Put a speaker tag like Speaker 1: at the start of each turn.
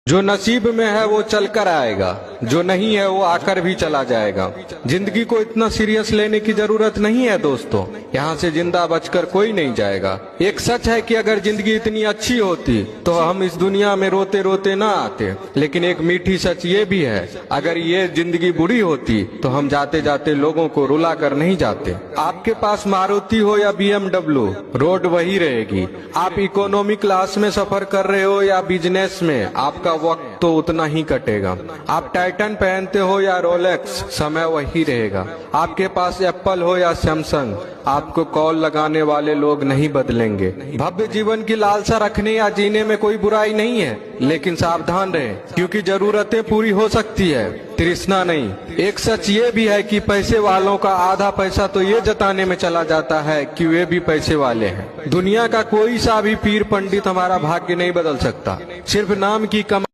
Speaker 1: जो नसीब में है वो चल कर आएगा, जो नहीं है वो आकर भी चला जाएगा। जिंदगी को इतना सीरियस लेने की जरूरत नहीं है दोस्तों, यहाँ से जिंदा बचकर कोई नहीं जाएगा। एक सच है कि अगर जिंदगी इतनी अच्छी होती तो हम इस दुनिया में रोते रोते ना आते, लेकिन एक मीठी सच ये भी है, अगर ये जिंदगी बुरी होती तो हम जाते जाते लोगों को रुला कर नहीं जाते। आपके पास मारुति हो या BMW, रोड वही रहेगी। आप इकोनॉमी क्लास में सफर कर रहे हो या बिजनेस में, आपका वक्त तो उतना ही कटेगा। आप टाइटन पहनते हो या रोलेक्स, समय वही रहेगा। आपके पास एप्पल हो या सैमसंग, आपको कॉल लगाने वाले लोग नहीं बदलेंगे। भव्य जीवन की लालसा रखने या जीने में कोई बुराई नहीं है, लेकिन सावधान रहें, क्योंकि जरूरतें पूरी हो सकती है, तृष्णा नहीं। एक सच ये भी है कि पैसे वालों का आधा पैसा तो ये जताने में चला जाता है कि वे भी पैसे वाले हैं। दुनिया का कोई सा भी पीर पंडित हमारा भाग्य नहीं बदल सकता, सिर्फ नाम की कमाई